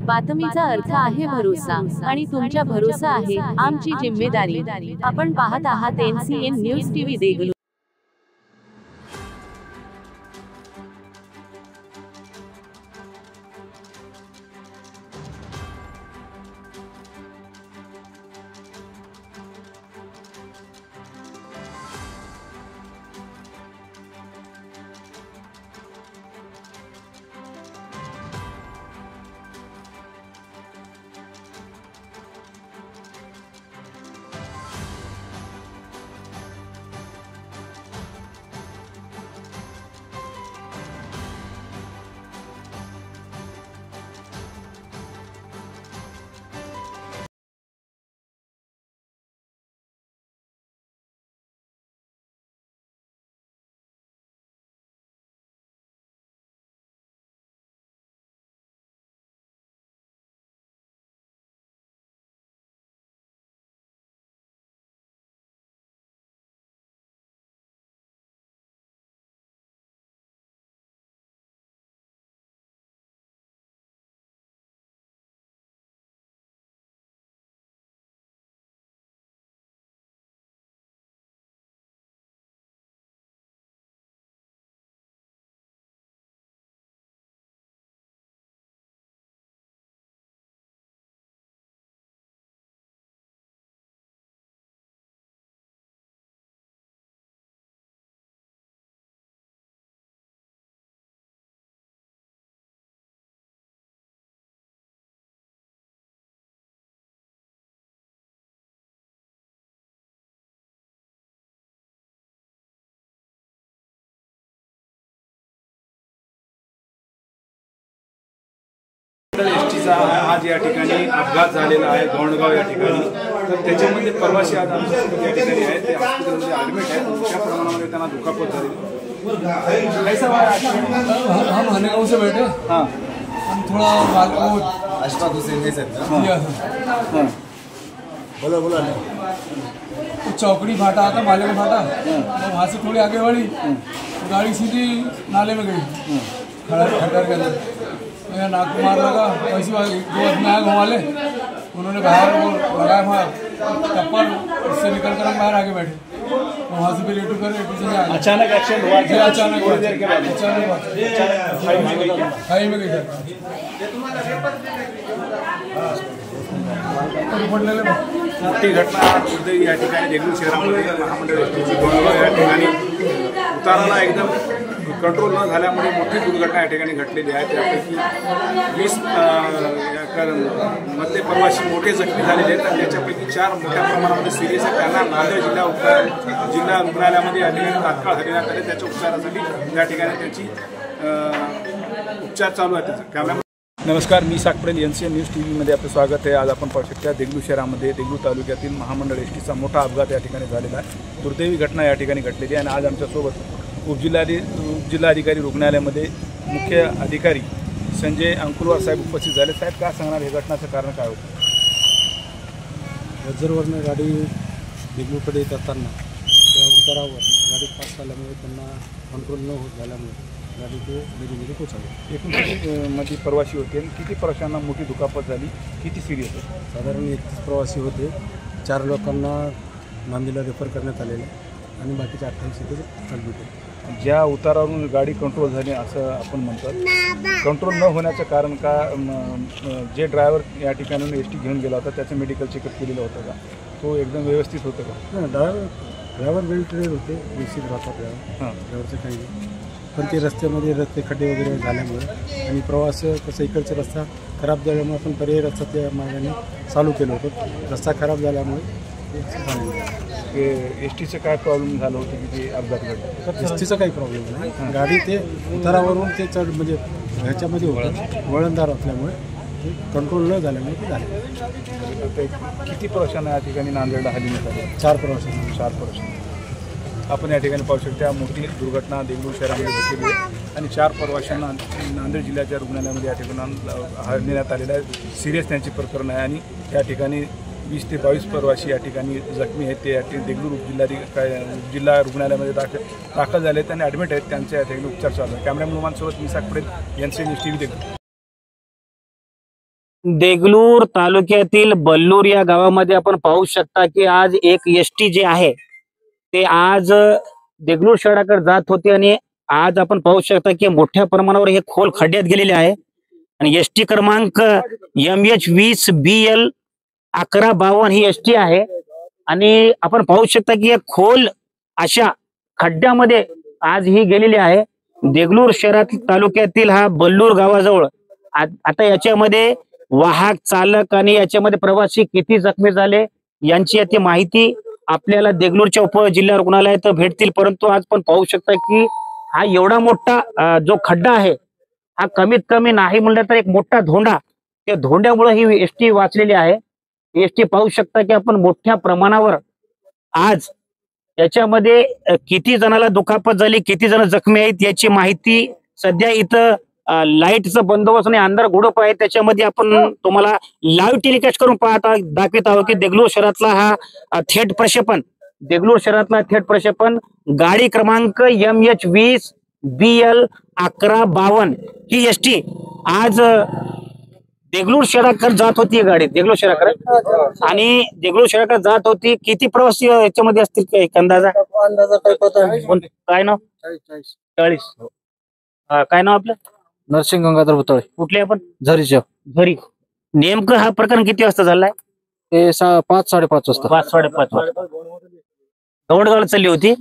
बातमीचा अर्थ आहे भरोसा आणि तुमच्या भरोसा आहे आमची जिम्मेदारी। आपण पाहत आहात NCN न्यूज टीव्ही देगलूर। एसटीचा आज या ठिकाणी अपघात झालेला आहे गोंडगाव या ठिकाणी। तर त्याच्यामध्ये प्रवासी आज आमच्या या ठिकाणी आहेत, ते हॉस्पिटलमध्ये ॲडमिट आहेत। मोठ्या प्रमाणामध्ये त्यांना दुखापत झाली। कैसा हुआ हम आने गाँव से बैठे। हाँ, हम थोड़ा अशफाक हुसैन नहीं सकता। बोलो बोलो। तो चौकड़ी फाटा आता माले में फाटा, तो वहाँ से थोड़ी आगे बढ़ी, गाड़ी सीधी नाले में गई खटर के अंदर। मेरा नाक को मार लगा, वैसी दो आदमी आए गाँव वाले, उन्होंने बाहर वो लगाया वहाँ टप्पर, उससे निकल कर हम बाहर आगे बैठे। वहाँ से फिर एटू से अचानक एक्सीडेंट हुआ? अचानक थोड़ी देर के बाद खाई में गई मोठी घटना दुर्दैवी या ठिकाणी देगलूर शहरामध्ये महामंडळ एसटीची गोंडगाव या ठिकाणी उताराला एकदम कंट्रोल न झाल्यामुळे मोठी दुर्घटना या ठिकाणी घडलेली आहे। त्यापैकी 20 मधले प्रवासी मोठे जखमी झालेले आहेत आणि त्याच्यापैकी 4 मोठ्या प्रमाणामध्ये सिरियस आहेत। त्यांना नांदेड जिल्हा रुग्णालयामध्ये या ठिकाणी तात्काळ हलविण्यात आले। त्याच्या उपचारासाठी या ठिकाणी त्याची उपचार चालू आहेत। त्याचा कॅमेरा नमस्कार, मी साकपडेल NCN न्यूज टीव्हीमध्ये आपलं स्वागत आहे। आज आपण पाहू शकता देगलूर शहरामध्ये देगलूर तालुक्यातील महामंडळ एसटीचा मोठा अपघात या ठिकाणी झालेला आहे। दुर्दैवी घटना या ठिकाणी घडलेली आहे आणि आज आमच्यासोबत उपजिल्हाधिकारी रुग्णालयामध्ये मुख्य अधिकारी संजय अंकुलवार साहेब उपस्थित झाले। साहेब, काय सांगणार, हे घटनाचं कारण काय होतं? वज्रवरनं गाडी देगलूरकडे येत असताना त्या उतारावर गाडी पास झाल्यामुळे त्यांना कंट्रोल न होत झाल्यामुळे गाडी ते नदीमध्ये कोसळली। एकूण किती मध्ये प्रवासी होते आणि किती प्रवाशांना मोठी दुखापत झाली, किती सिरियस होते? साधारण 31 प्रवासी होते। 4 लोकांना नांदेडला रेफर करण्यात आलेले आणि बाकीचे 28 इथे ॲडमिट होते। ज्या उतारावरून गाडी कंट्रोल झाली असं आपण म्हणतात, कंट्रोल न होण्याचं कारण का? जे ड्रायव्हर या ठिकाणून एसटी घेऊन गेला होता त्याचं मेडिकल चेकअप केलेलं होतं का? तो एकदम व्यवस्थित होतं का? ड्रायव्हर वेल ट्रेन होते, व्यवस्थित राहतात ड्रायव्हरचं काही नाही। पण ते रस्ते खड्डे वगैरे झाल्यामुळे आणि प्रवास कसं इकडचा रस्ता खराब झाल्यामुळे आपण पर्यायी रस्ता त्या मार्गाने चालू केलं होतं। रस्ता खराब झाल्यामुळे एसटीचं काय प्रॉब्लेम झालं होतं की ते अपघात घडला? एसटीचा काही प्रॉब्लेम नाही, गाडी ते उतारावरून ते चढ म्हणजे ह्याच्यामध्ये होतं, वळणदार असल्यामुळे ते कंट्रोल न झाल्यामुळे ते झाले। किती प्रवाशांना या ठिकाणी नांदेडला हलविण्यात आले? 4 प्रवाशांना। 4 प्रवाशांना आपण या ठिकाणी पाहू शकता। मोठी दुर्घटना देगलूर शहरामध्ये घडलेली आहे आणि 4 प्रवाशांना नांदेड जिल्ह्याच्या रुग्णालयामध्ये या ठिकाणी हलविण्यात आलेलं आहे। सिरियस त्यांची प्रकरण आहे आणि या ठिकाणी 20 ते 22 प्रवासी या ठिकाणी जखमी आहेत। ते या देगलूर जिल्हा रुग्णालयामध्ये दाखल झाले आहेत आणि ॲडमिट आहेत। त्यांचे या ठिकाणी उपचार चालू आहे। कॅमेरामॅन सोबत मी Sakpadel, NCN news TV Deglur. Deglur तालुक्यातील बल्लूर या गावामध्ये आपण पाहू शकता की आज एक एसटी जे आहे ते आज देगलूर शहराकडे जात होते आणि आज आपण पाहू शकता की मोठ्या प्रमाणावर हे खोल खड्ड्यात गेलेले आहे आणि एसटी क्रमांक MH20BL 1152 ही एसटी आहे आणि आपण पाहू शकता की खोल अशा खड्ड्यामध्ये आज ही गेलेली आहे. देगलूर शहरात तालुक्यातील हा बल्लूर गावाजवळ आता याच्यामध्ये वाहक चालक आणि याच्यामध्ये प्रवासी किती जखमी झाले यांची याची माहिती आपल्याला देगलूरच्या उपजिल्हा रुग्णालयात भेटतील. परंतु आज पण पाहू शकता की हा एवढा मोठा जो खड्डा आहे हा कमीत कमी नाही म्हणलं तर एक मोठा धोंडा, त्या धोंड्यामुळे ही एसटी वाचलेली आहे. एसटी पाहू शकता की आपण मोठ्या प्रमाणावर आज याच्यामध्ये किती जणाला दुखापत झाली, किती जण जखमी आहेत याची माहिती सध्या इथं लाईटचं बंदोबस्त आणि अंधार गुडप आहे त्याच्यामध्ये आपण तुम्हाला लाईव्ह टेलिकास्ट करून दाखवित आहोत की देगलूर शहरातला हा थेट प्रक्षेपण, देगलूर शहरातला थेट प्रक्षेपण गाडी क्रमांक MH20BL 1152 ही एसटी आज देगलूर शहराकडे जात होती. गाडी देगलूर शहराकडे आणि देगलूर शहराकडे जात होती. किती प्रवासी याच्यामध्ये असतील काही अंदाजा काही पता नाही. काय नाव? 40. काय नाव आपलं? नरसिंग गंगाधर भुतळे. कुठले आपण? झरीच्या. घरी. नेमकं हा प्रकरण किती वाजता झालाय? ते 5-5:30 वाजता. 5-5:30 वाजता. गवडगाव चालली होती.